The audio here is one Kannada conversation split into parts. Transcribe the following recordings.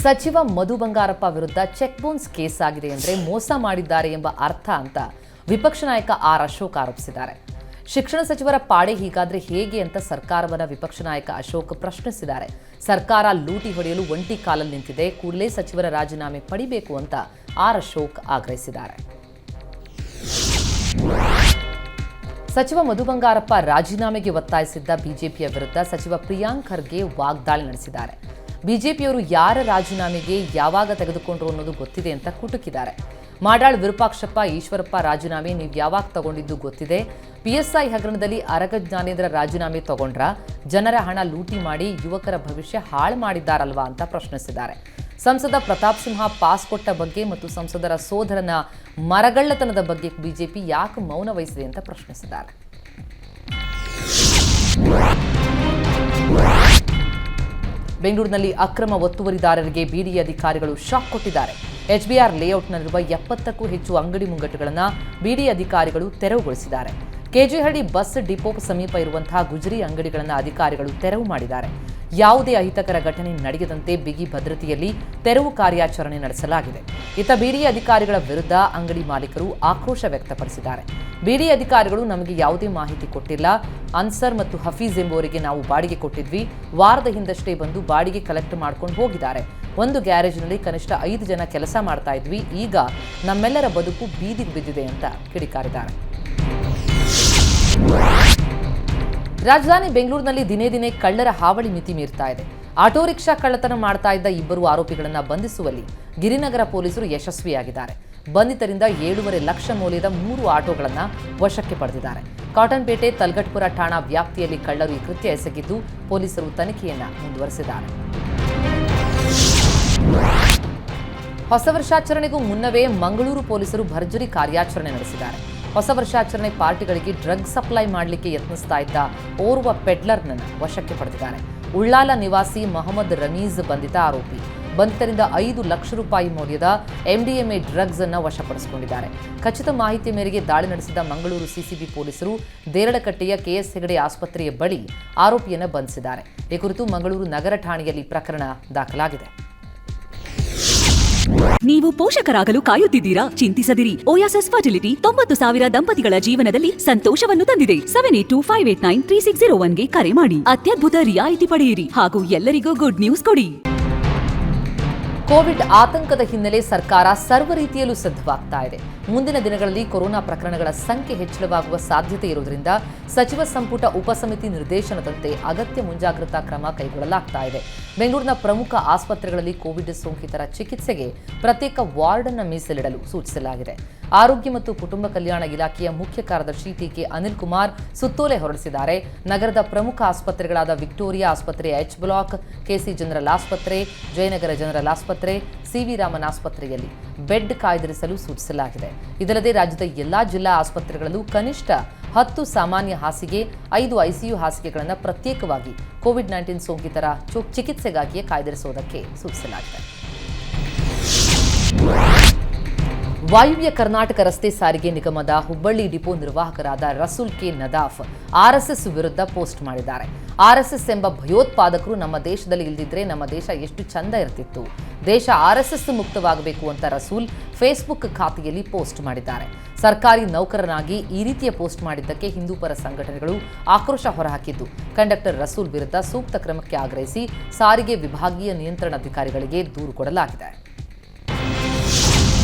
ಸಚಿವ ಮಧು ಬಂಗಾರಪ್ಪ ವಿರುದ್ಧ ಚೆಕ್ ಬೌನ್ಸ್ ಕೇಸ್ ಆಗಿದೆ ಅಂದರೆ ಮೋಸ ಮಾಡಿದ್ದಾರೆ ಎಂಬ ಅರ್ಥ ಅಂತ ವಿಪಕ್ಷ ನಾಯಕ ಆರ್ ಅಶೋಕ್ ಆರೋಪಿಸಿದ್ದಾರೆ. ಶಿಕ್ಷಣ ಸಚಿವರ ಪಾಡೆ ಹೀಗಾದ್ರೆ ಹೇಗೆ ಅಂತ ಸರ್ಕಾರವನ್ನ ವಿಪಕ್ಷ ನಾಯಕ ಅಶೋಕ್ ಪ್ರಶ್ನಿಸಿದ್ದಾರೆ. ಸರ್ಕಾರ ಲೂಟಿ ಹೊಡೆಯಲು ಒಂಟಿ ಕಾಲಲ್ಲಿ ನಿಂತಿದೆ, ಕೂಡಲೇ ಸಚಿವರ ರಾಜೀನಾಮೆ ಪಡಿಬೇಕು ಅಂತ ಆರ್ ಅಶೋಕ್ ಆಗ್ರಹಿಸಿದ್ದಾರೆ. ಸಚಿವ ಮಧು ಬಂಗಾರಪ್ಪ ರಾಜೀನಾಮೆಗೆ ಒತ್ತಾಯಿಸಿದ್ದ ಬಿಜೆಪಿಯ ವಿರುದ್ಧ ಸಚಿವ ಪ್ರಿಯಾಂಕ್ ಖರ್ಗೆ ವಾಗ್ದಾಳಿ ನಡೆಸಿದ್ದಾರೆ. ಬಿಜೆಪಿಯವರು ಯಾರ ರಾಜೀನಾಮೆಗೆ ಯಾವಾಗ ತೆಗೆದುಕೊಂಡ್ರು ಅನ್ನೋದು ಗೊತ್ತಿದೆ ಅಂತ ಕುಟುಕಿದ್ದಾರೆ. ಮಾಡಾಳ್ ವಿರೂಪಾಕ್ಷಪ್ಪ ಈಶ್ವರಪ್ಪ ರಾಜೀನಾಮೆ ನೀವು ಯಾವಾಗ ತಗೊಂಡಿದ್ದು ಗೊತ್ತಿದೆ. ಪಿಎಸ್ಐ ಹಗರಣದಲ್ಲಿ ಅರಗ ಜ್ಞಾನೇಂದ್ರ ರಾಜೀನಾಮೆ ತಗೊಂಡ್ರ, ಜನರ ಹಣ ಲೂಟಿ ಮಾಡಿ ಯುವಕರ ಭವಿಷ್ಯ ಹಾಳು ಮಾಡಿದ್ದಾರಲ್ವಾ ಅಂತ ಪ್ರಶ್ನಿಸಿದ್ದಾರೆ. ಸಂಸದ ಪ್ರತಾಪ್ ಸಿಂಹ ಪಾಸ್ ಕೊಟ್ಟ ಬಗ್ಗೆ ಮತ್ತು ಸಂಸದರ ಸೋದರನ ಮರಗಳ್ಳತನದ ಬಗ್ಗೆ ಬಿಜೆಪಿ ಯಾಕೆ ಮೌನ ವಹಿಸಿದೆ ಅಂತ ಪ್ರಶ್ನಿಸಿದ್ದಾರೆ. ಬೆಂಗಳೂರಿನಲ್ಲಿ ಅಕ್ರಮ ಒತ್ತುವರಿದಾರರಿಗೆ ಬಿಡಿಎ ಅಧಿಕಾರಿಗಳು ಶಾಕ್ ಕೊಟ್ಟಿದ್ದಾರೆ. ಎಚ್ಬಿಆರ್ ಲೇಔಟ್ನಲ್ಲಿರುವ 70ಕ್ಕೂ ಹೆಚ್ಚು ಅಂಗಡಿ ಮುಂಗಟ್ಟುಗಳನ್ನು ಬಿಡಿಎ ಅಧಿಕಾರಿಗಳು ತೆರವುಗೊಳಿಸಿದ್ದಾರೆ. ಕೆಜಿಹಳ್ಳಿ ಬಸ್ ಡಿಪೋ ಸಮೀಪ ಇರುವಂತಹ ಗುಜರಿ ಅಂಗಡಿಗಳನ್ನು ಅಧಿಕಾರಿಗಳು ತೆರವು ಮಾಡಿದ್ದಾರೆ. ಯಾವುದೇ ಅಹಿತಕರ ಘಟನೆ ನಡೆಯದಂತೆ ಬಿಗಿ ಭದ್ರತೆಯಲ್ಲಿ ತೆರವು ಕಾರ್ಯಾಚರಣೆ ನಡೆಸಲಾಗಿದೆ. ಇತ್ತ ಬಿಡಿಎ ಅಧಿಕಾರಿಗಳ ವಿರುದ್ಧ ಅಂಗಡಿ ಮಾಲೀಕರು ಆಕ್ರೋಶ ವ್ಯಕ್ತಪಡಿಸಿದ್ದಾರೆ. ಬಿಡಿಎ ಅಧಿಕಾರಿಗಳು ನಮಗೆ ಯಾವುದೇ ಮಾಹಿತಿ ಕೊಟ್ಟಿಲ್ಲ. ಅನ್ಸರ್ ಮತ್ತು ಹಫೀಜ್ ಎಂಬುವರಿಗೆ ನಾವು ಬಾಡಿಗೆ ಕೊಟ್ಟಿದ್ವಿ. ವಾರದ ಹಿಂದಷ್ಟೇ ಬಂದು ಬಾಡಿಗೆ ಕಲೆಕ್ಟ್ ಮಾಡ್ಕೊಂಡು ಹೋಗಿದ್ದಾರೆ. ಒಂದು ಗ್ಯಾರೇಜ್ನಲ್ಲಿ ಕನಿಷ್ಠ 5 ಜನ ಕೆಲಸ ಮಾಡ್ತಾ ಇದ್ವಿ. ಈಗ ನಮ್ಮೆಲ್ಲರ ಬದುಕು ಬೀದಿಗೆ ಬಿದ್ದಿದೆ ಅಂತ ಕಿಡಿಕಾರಿದ್ದಾರೆ. ರಾಜಧಾನಿ ಬೆಂಗಳೂರಿನಲ್ಲಿ ದಿನೇ ದಿನೇ ಕಳ್ಳರ ಹಾವಳಿ ಮಿತಿ ಮೀರ್ತಾ ಇದೆ. ಆಟೋ ರಿಕ್ಷಾ ಕಳ್ಳತನ ಮಾಡ್ತಾ ಇದ್ದ 2 ಆರೋಪಿಗಳನ್ನು ಬಂಧಿಸುವಲ್ಲಿ ಗಿರಿನಗರ ಪೊಲೀಸರು ಯಶಸ್ವಿಯಾಗಿದ್ದಾರೆ. ಬಂಧಿತರಿಂದ 7.5 ಲಕ್ಷ ಮೌಲ್ಯದ 3 ಆಟೋಗಳನ್ನು ವಶಕ್ಕೆ ಪಡೆದಿದ್ದಾರೆ. ಕಾಟನ್ಪೇಟೆ ತಲ್ಗಟ್ಪುರ ಠಾಣಾ ವ್ಯಾಪ್ತಿಯಲ್ಲಿ ಕಳ್ಳರು ಈ ಕೃತ್ಯ ಎಸಗಿದ್ದು ಪೊಲೀಸರು ತನಿಖೆಯನ್ನು ಮುಂದುವರೆಸಿದ್ದಾರೆ. ಹೊಸ ವರ್ಷಾಚರಣೆಗೂ ಮುನ್ನವೇ ಮಂಗಳೂರು ಪೊಲೀಸರು ಭರ್ಜರಿ ಕಾರ್ಯಾಚರಣೆ ನಡೆಸಿದ್ದಾರೆ. ಹೊಸ ವರ್ಷಾಚರಣೆ ಪಾರ್ಟಿಗಳಿಗೆ ಡ್ರಗ್ ಸಪ್ಲೈ ಮಾಡಲಿಕ್ಕೆ ಯತ್ನಿಸ್ತಾ ಇದ್ದ ಓರ್ವ ಪೆಡ್ಲರ್ನನ್ನು ವಶಕ್ಕೆ ಪಡೆದಿದ್ದಾರೆ. ಉಳ್ಳಾಲ ನಿವಾಸಿ ಮೊಹಮ್ಮದ್ ರಮೀಜ್ ಬಂಧಿತ ಆರೋಪಿ. ಬಂಧಿತರಿಂದ 5 ಲಕ್ಷ ರೂಪಾಯಿ ಮೌಲ್ಯದ ಎಂಡಿಎಂಎ ಡ್ರಗ್ಸ್ ಅನ್ನು ವಶಪಡಿಸಿಕೊಂಡಿದ್ದಾರೆ. ಖಚಿತ ಮಾಹಿತಿ ಮೇರೆಗೆ ದಾಳಿ ನಡೆಸಿದ ಮಂಗಳೂರು ಸಿಸಿಬಿ ಪೊಲೀಸರು ದೇರಳಕಟ್ಟೆಯ ಕೆಎಸ್ ಹೆಗಡೆ ಆಸ್ಪತ್ರೆಯ ಬಳಿ ಆರೋಪಿಯನ್ನು ಬಂಧಿಸಿದ್ದಾರೆ. ಈ ಕುರಿತು ಮಂಗಳೂರು ನಗರ ಠಾಣೆಯಲ್ಲಿ ಪ್ರಕರಣ ದಾಖಲಾಗಿದೆ. ನೀವು ಪೋಷಕರಾಗಲು ಕಾಯುತ್ತಿದ್ದೀರಾ? ಚಿಂತಿಸದಿರಿ. ಓಯಾಸಿಸ್ ಫರ್ಟಿಲಿಟಿ 90,000 ದಂಪತಿಗಳ ಜೀವನದಲ್ಲಿ ಸಂತೋಷವನ್ನು ತಂದಿದೆ. 7825893601ಗೆ ಕರೆ ಮಾಡಿ. ಅತ್ಯದ್ಭುತ ರಿಯಾಯಿತಿ ಪಡೆಯಿರಿ ಹಾಗೂ ಎಲ್ಲರಿಗೂ ಗುಡ್ ನ್ಯೂಸ್ ಕೊಡಿ. ಕೋವಿಡ್ ಆತಂಕದ ಹಿನ್ನೆಲೆ ಸರ್ಕಾರ ಸರ್ವ ರೀತಿಯಲ್ಲೂ ಸಿದ್ಧವಾಗ್ತಾ ಇದೆ. ಮುಂದಿನ ದಿನಗಳಲ್ಲಿ ಕೊರೋನಾ ಪ್ರಕರಣಗಳ ಸಂಖ್ಯೆ ಹೆಚ್ಚಳವಾಗುವ ಸಾಧ್ಯತೆ ಇರುವುದರಿಂದ ಸಚಿವ ಸಂಪುಟ ಉಪಸಮಿತಿ ನಿರ್ದೇಶನದಂತೆ ಅಗತ್ಯ ಮುಂಜಾಗ್ರತಾ ಕ್ರಮ ಕೈಗೊಳ್ಳಲಾಗ್ತಾ ಇದೆ. ಬೆಂಗಳೂರಿನ ಪ್ರಮುಖ ಆಸ್ಪತ್ರೆಗಳಲ್ಲಿ ಕೋವಿಡ್ ಸೋಂಕಿತರ ಚಿಕಿತ್ಸೆಗೆ ಪ್ರತ್ಯೇಕ ವಾರ್ಡ್ ಅನ್ನು ಮೀಸಲಿಡಲು ಸೂಚಿಸಲಾಗಿದೆ. ಆರೋಗ್ಯ ಮತ್ತು ಕುಟುಂಬ ಕಲ್ಯಾಣ ಇಲಾಖೆಯ ಮುಖ್ಯ ಕಾರ್ಯದರ್ಶಿ ಟಿಕೆ ಅನಿಲ್ ಕುಮಾರ್ ಸುತ್ತೋಲೆ ಹೊರಡಿಸಿದ್ದಾರೆ. ನಗರದ ಪ್ರಮುಖ ಆಸ್ಪತ್ರೆಗಳಾದ ವಿಕ್ಟೋರಿಯಾ ಆಸ್ಪತ್ರೆ, ಎಚ್ ಬ್ಲಾಕ್, ಕೆಸಿ ಜನರಲ್ ಆಸ್ಪತ್ರೆ, ಜಯನಗರ ಜನರಲ್ ಆಸ್ಪತ್ರೆ, ಸಿವಿ ರಾಮನ್ ಆಸ್ಪತ್ರೆಯಲ್ಲಿ ಬೆಡ್ ಕಾಯ್ದಿರಿಸಲು ಸೂಚಿಸಲಾಗಿದೆ. ಇದಲ್ಲದೆ ರಾಜ್ಯದ ಎಲ್ಲಾ ಜಿಲ್ಲಾ ಆಸ್ಪತ್ರೆಗಳಲ್ಲೂ ಕನಿಷ್ಠ 10 ಸಾಮಾನ್ಯ ಹಾಸಿಗೆ, 5 ಐಸಿಯು ಹಾಸಿಗೆಗಳನ್ನು ಪ್ರತ್ಯೇಕವಾಗಿ ಕೋವಿಡ್-19 ಸೋಂಕಿತರ ಚಿಕಿತ್ಸೆಗಾಗಿಯೇ ಕಾಯ್ದಿರಿಸುವುದಕ್ಕೆ ಸೂಚಿಸಲಾಗಿದೆ. ವಾಯುವ್ಯ ಕರ್ನಾಟಕ ರಸ್ತೆ ಸಾರಿಗೆ ನಿಗಮದ ಹುಬ್ಬಳ್ಳಿ ಡಿಪೋ ನಿರ್ವಾಹಕರಾದ ರಸೂಲ್ ಕೆ ನದಾಫ್ ಆರ್ಎಸ್ಎಸ್ ವಿರುದ್ಧ ಪೋಸ್ಟ್ ಮಾಡಿದ್ದಾರೆ. ಆರ್ಎಸ್ಎಸ್ ಎಂಬ ಭಯೋತ್ಪಾದಕರು ನಮ್ಮ ದೇಶದಲ್ಲಿ ಇಲ್ದಿದ್ರೆ ನಮ್ಮ ದೇಶ ಎಷ್ಟು ಚಂದ ಇರ್ತಿತ್ತು. ದೇಶ ಆರ್ಎಸ್ಎಸ್ ಮುಕ್ತವಾಗಬೇಕು ಅಂತ ರಸೂಲ್ ಫೇಸ್ಬುಕ್ ಖಾತೆಯಲ್ಲಿ ಪೋಸ್ಟ್ ಮಾಡಿದ್ದಾರೆ. ಸರ್ಕಾರಿ ನೌಕರನಾಗಿ ಈ ರೀತಿಯ ಪೋಸ್ಟ್ ಮಾಡಿದ್ದಕ್ಕೆ ಹಿಂದೂ ಪರ ಸಂಘಟನೆಗಳು ಆಕ್ರೋಶ ಹೊರಹಾಕಿದ್ದು, ಕಂಡಕ್ಟರ್ ರಸೂಲ್ ವಿರುದ್ಧ ಸೂಕ್ತ ಕ್ರಮಕ್ಕೆ ಆಗ್ರಹಿಸಿ ಸಾರಿಗೆ ವಿಭಾಗೀಯ ನಿಯಂತ್ರಣಾಧಿಕಾರಿಗಳಿಗೆ ದೂರು ಕೊಡಲಾಗಿದೆ.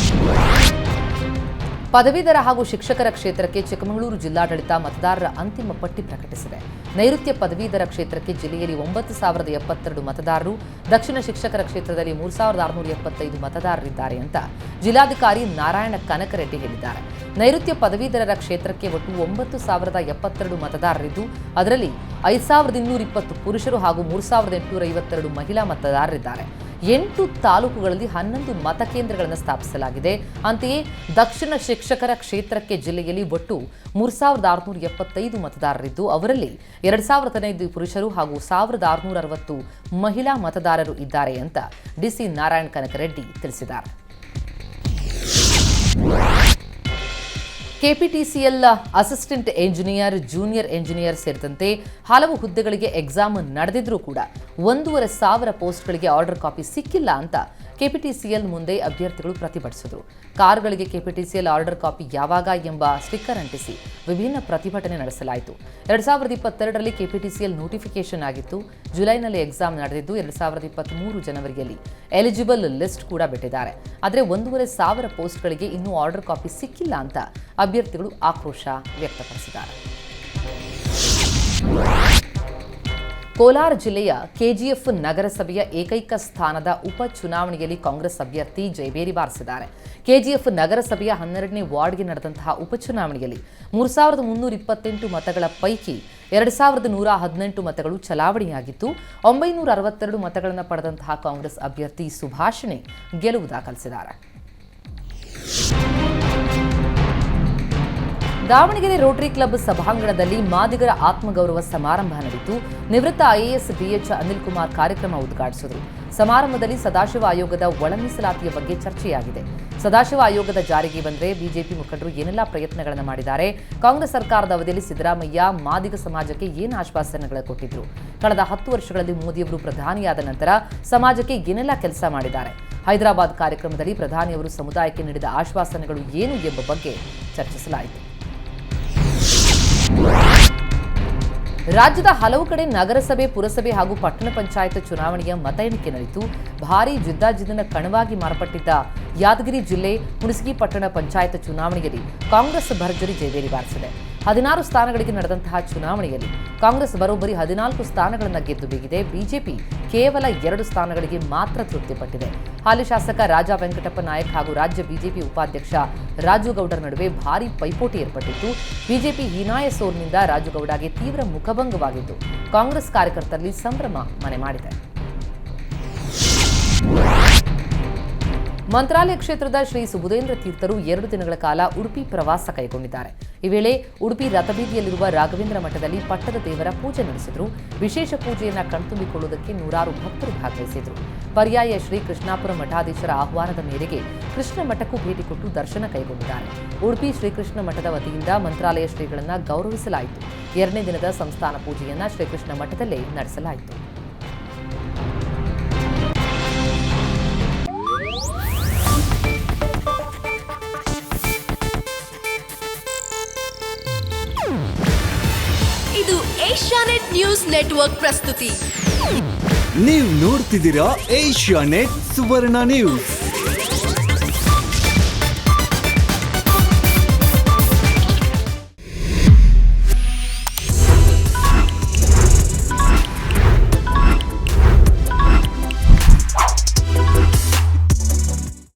ಪದವೀಧರ ಹಾಗೂ ಶಿಕ್ಷಕರ ಕ್ಷೇತ್ರಕ್ಕೆ ಚಿಕ್ಕಮಗಳೂರು ಜಿಲ್ಲಾಡಳಿತ ಮತದಾರರ ಅಂತಿಮ ಪಟ್ಟಿ ಪ್ರಕಟಿಸಿದೆ. ನೈಋತ್ಯ ಪದವೀಧರ ಕ್ಷೇತ್ರಕ್ಕೆ ಜಿಲ್ಲೆಯಲ್ಲಿ 9,072 ಮತದಾರರು, ದಕ್ಷಿಣ ಶಿಕ್ಷಕರ ಕ್ಷೇತ್ರದಲ್ಲಿ 3,675 ಮತದಾರರಿದ್ದಾರೆ ಅಂತ ಜಿಲ್ಲಾಧಿಕಾರಿ ನಾರಾಯಣ ಕನಕರೆಡ್ಡಿ ಹೇಳಿದ್ದಾರೆ. ನೈಋತ್ಯ ಪದವೀಧರರ ಕ್ಷೇತ್ರಕ್ಕೆ ಒಟ್ಟು 9,072 ಮತದಾರರಿದ್ದು, ಅದರಲ್ಲಿ 5,220 ಪುರುಷರು ಹಾಗೂ 3,852 ಮಹಿಳಾ ಮತದಾರರಿದ್ದಾರೆ. 8 ತಾಲೂಕುಗಳಲ್ಲಿ 11 ಮತಕೇಂದ್ರಗಳನ್ನು ಸ್ಥಾಪಿಸಲಾಗಿದೆ. ಅಂತೆಯೇ ದಕ್ಷಿಣ ಶಿಕ್ಷಕರ ಕ್ಷೇತ್ರಕ್ಕೆ ಜಿಲ್ಲೆಯಲ್ಲಿ ಒಟ್ಟು 3,675 ಮತದಾರರಿದ್ದು, ಅವರಲ್ಲಿ 2,015 ಪುರುಷರು ಹಾಗೂ 1,660 ಮಹಿಳಾ ಮತದಾರರು ಇದ್ದಾರೆ ಅಂತ ಡಿಸಿ ನಾರಾಯಣ ಕನಕರೆಡ್ಡಿ ತಿಳಿಸಿದ್ದಾರೆ. KPTCL assistant engineer, junior engineer ಸೇರಿದಂತೆ ಹಲವು ಹುದ್ದೆಗಳಿಗೆ ಎಕ್ಸಾಮ್ ನಡೆದಿದ್ರೂ ಕೂಡ 1,500 ಪೋಸ್ಟ್ಗಳಿಗೆ ಆರ್ಡರ್ ಕಾಪಿ ಸಿಕ್ಕಿಲ್ಲ ಅಂತ ಕೆಪಿಟಿಸಿಎಲ್ ಮುಂದೆ ಅಭ್ಯರ್ಥಿಗಳು ಪ್ರತಿಭಟಿಸಿದರು. ಕಾರುಗಳಿಗೆ ಕೆಪಿಟಿಸಿಎಲ್ ಆರ್ಡರ್ ಕಾಪಿ ಯಾವಾಗ ಎಂಬ ಸ್ಟಿಕ್ಕರ್ ಅಂಟಿಸಿ ವಿಭಿನ್ನ ಪ್ರತಿಭಟನೆ ನಡೆಸಲಾಯಿತು. 2022ರಲ್ಲಿ ಕೆಪಿಟಿಸಿಎಲ್ ನೋಟಿಫಿಕೇಶನ್ ಆಗಿತ್ತು. ಜುಲೈನಲ್ಲಿ ಎಕ್ಸಾಮ್ ನಡೆದಿದ್ದು 2023 ಜನವರಿಯಲ್ಲಿ ಎಲಿಜಿಬಲ್ ಲಿಸ್ಟ್ ಕೂಡ ಬಿಟ್ಟಿದ್ದಾರೆ. ಆದರೆ 1,500 ಪೋಸ್ಟ್ಗಳಿಗೆ ಇನ್ನೂ ಆರ್ಡರ್ ಕಾಪಿ ಸಿಕ್ಕಿಲ್ಲ ಅಂತ ಅಭ್ಯರ್ಥಿಗಳು ಆಕ್ರೋಶ ವ್ಯಕ್ತಪಡಿಸಿದ್ದಾರೆ. ಕೋಲಾರ ಜಿಲ್ಲೆಯ ಕೆಜಿಎಫ್ ನಗರಸಭೆಯ ಏಕೈಕ ಸ್ಥಾನದ ಉಪಚುನಾವಣೆಯಲ್ಲಿ ಕಾಂಗ್ರೆಸ್ ಅಭ್ಯರ್ಥಿ ಜಯಭೇರಿ ಬಾರಿಸಿದ್ದಾರೆ. ಕೆಜಿಎಫ್ ನಗರಸಭೆಯ 12ನೇ ವಾರ್ಡ್ಗೆ ನಡೆದಂತಹ ಉಪಚುನಾವಣೆಯಲ್ಲಿ 3,328 ಮತಗಳ ಪೈಕಿ 2,118 ಮತಗಳು ಚಲಾವಣೆಯಾಗಿದ್ದು 962 ಮತಗಳನ್ನು ಪಡೆದಂತಹ ಕಾಂಗ್ರೆಸ್ ಅಭ್ಯರ್ಥಿ ಸುಭಾಷಿಣಿ ಗೆಲುವು ದಾಖಲಿಸಿದ್ದಾರೆ. ದಾವಣಗೆರೆ ರೋಟರಿ ಕ್ಲಬ್ ಸಭಾಂಗಣದಲ್ಲಿ ಮಾದಿಗರ ಆತ್ಮಗೌರವ ಸಮಾರಂಭ ನಡೆಯಿತು. ನಿವೃತ್ತ ಐಎಎಸ್ ಬಿಎಚ್ ಅನಿಲ್ ಕುಮಾರ್ ಕಾರ್ಯಕ್ರಮ ಉದ್ಘಾಟಿಸಿದರು. ಸಮಾರಂಭದಲ್ಲಿ ಸದಾಶಿವ ಆಯೋಗದ ಒಳ ಮೀಸಲಾತಿಯ ಬಗ್ಗೆ ಚರ್ಚೆಯಾಗಿದೆ. ಸದಾಶಿವ ಆಯೋಗದ ಜಾರಿಗೆ ಬಂದರೆ ಬಿಜೆಪಿ ಮುಖಂಡರು ಏನೆಲ್ಲ ಪ್ರಯತ್ನಗಳನ್ನು ಮಾಡಿದ್ದಾರೆ, ಕಾಂಗ್ರೆಸ್ ಸರ್ಕಾರದ ಅವಧಿಯಲ್ಲಿ ಸಿದ್ದರಾಮಯ್ಯ ಮಾದಿಗ ಸಮಾಜಕ್ಕೆ ಏನು ಆಶ್ವಾಸನೆಗಳು ಕೊಟ್ಟಿದ್ರು, ಕಳೆದ 10 ವರ್ಷಗಳಲ್ಲಿ ಮೋದಿಯವರು ಪ್ರಧಾನಿಯಾದ ನಂತರ ಸಮಾಜಕ್ಕೆ ಏನೆಲ್ಲ ಕೆಲಸ ಮಾಡಿದ್ದಾರೆ, ಹೈದರಾಬಾದ್ ಕಾರ್ಯಕ್ರಮದಲ್ಲಿ ಪ್ರಧಾನಿಯವರು ಸಮುದಾಯಕ್ಕೆ ನೀಡಿದ ಆಶ್ವಾಸನೆಗಳು ಏನು ಎಂಬ ಬಗ್ಗೆ ಚರ್ಚಿಸಲಾಯಿತು. ರಾಜ್ಯದ ಹಲವು ಕಡೆ ನಗರಸಭೆ, ಪುರಸಭೆ ಹಾಗೂ ಪಟ್ಟಣ ಪಂಚಾಯತ್ ಚುನಾವಣೆಯ ಮತ ಎಣಿಕೆ ನಡೆಯಿತು. ಭಾರೀ ಜಿದ್ದಾಜಿದ್ದಿನ ಕಣವಾಗಿ ಮಾರ್ಪಟ್ಟಿದ್ದ ಯಾದಗಿರಿ ಜಿಲ್ಲೆ ಹುಣಸಗಿ ಪಟ್ಟಣ ಪಂಚಾಯತ್ ಚುನಾವಣೆಯಲ್ಲಿ ಕಾಂಗ್ರೆಸ್ ಭರ್ಜರಿ ಜಯಭೇರಿ ಬಾರಿಸಿದೆ. 16 ಸ್ಥಾನಗಳಿಗೆ ನಡೆದಂತಹ ಚುನಾವಣೆಯಲ್ಲಿ ಕಾಂಗ್ರೆಸ್ ಬರೋಬ್ಬರಿ 14 ಸ್ಥಾನಗಳನ್ನು ಗೆದ್ದು ಬೀಗಿದೆ. ಬಿಜೆಪಿ ಕೇವಲ 2 ಸ್ಥಾನಗಳಿಗೆ ಮಾತ್ರ ತೃಪ್ತಿಪಟ್ಟಿದೆ. ಹಾಲಿ ಶಾಸಕ ರಾಜಾ ವೆಂಕಟಪ್ಪ ನಾಯಕ್ ಹಾಗೂ ರಾಜ್ಯ ಬಿಜೆಪಿ ಉಪಾಧ್ಯಕ್ಷ ರಾಜುಗೌಡರ ನಡುವೆ ಭಾರೀ ಪೈಪೋಟಿ ಏರ್ಪಟ್ಟಿತ್ತು. ಬಿಜೆಪಿ ಹೀನಾಯ ಸೋಲಿನಿಂದ ರಾಜುಗೌಡಗೆ ತೀವ್ರ ಮುಖಭಂಗವಾಗಿದ್ದು ಕಾಂಗ್ರೆಸ್ ಕಾರ್ಯಕರ್ತರಲ್ಲಿ ಸಂಭ್ರಮ ಮನೆ ಮಾಡಿದೆ. ಮಂತ್ರಾಲಯ ಕ್ಷೇತ್ರದ ಶ್ರೀ ಸುಬುಧೇಂದ್ರ ತೀರ್ಥರು 2 ದಿನಗಳ ಕಾಲ ಉಡುಪಿ ಪ್ರವಾಸ ಕೈಗೊಂಡಿದ್ದಾರೆ. ಈ ವೇಳೆ ಉಡುಪಿ ರಥಬೀದಿಯಲ್ಲಿರುವ ರಾಘವೇಂದ್ರ ಮಠದಲ್ಲಿ ಪಟ್ಟದ ದೇವರ ಪೂಜೆ ನಡೆಸಿದರು. ವಿಶೇಷ ಪೂಜೆಯನ್ನು ಕಣ್ತುಂಬಿಕೊಳ್ಳುವುದಕ್ಕೆ 100 ಭಕ್ತರು ಭಾಗವಹಿಸಿದರು. ಪರ್ಯಾಯ ಶ್ರೀ ಕೃಷ್ಣಾಪುರ ಮಠಾಧೀಶರ ಆಹ್ವಾನದ ಮೇರೆಗೆ ಕೃಷ್ಣ ಮಠಕ್ಕೂ ಭೇಟಿ ಕೊಟ್ಟು ದರ್ಶನ ಕೈಗೊಂಡಿದ್ದಾರೆ. ಉಡುಪಿ ಶ್ರೀಕೃಷ್ಣ ಮಠದ ವತಿಯಿಂದ ಮಂತ್ರಾಲಯ ಶ್ರೀಗಳನ್ನು ಗೌರವಿಸಲಾಯಿತು. 2ನೇ ದಿನದ ಸಂಸ್ಥಾನ ಪೂಜೆಯನ್ನು ಶ್ರೀಕೃಷ್ಣ ಮಠದಲ್ಲೇ ನಡೆಸಲಾಯಿತು. ಇದು ಏಷ್ಯಾನೆಟ್ ನ್ಯೂಸ್ ನೆಟ್ವರ್ಕ್ ಪ್ರಸ್ತುತಿ. ನೀವು ನೋಡ್ತಿದ್ದೀರಾ ಏಷ್ಯಾನೆಟ್ ಸುವರ್ಣ ನ್ಯೂಸ್.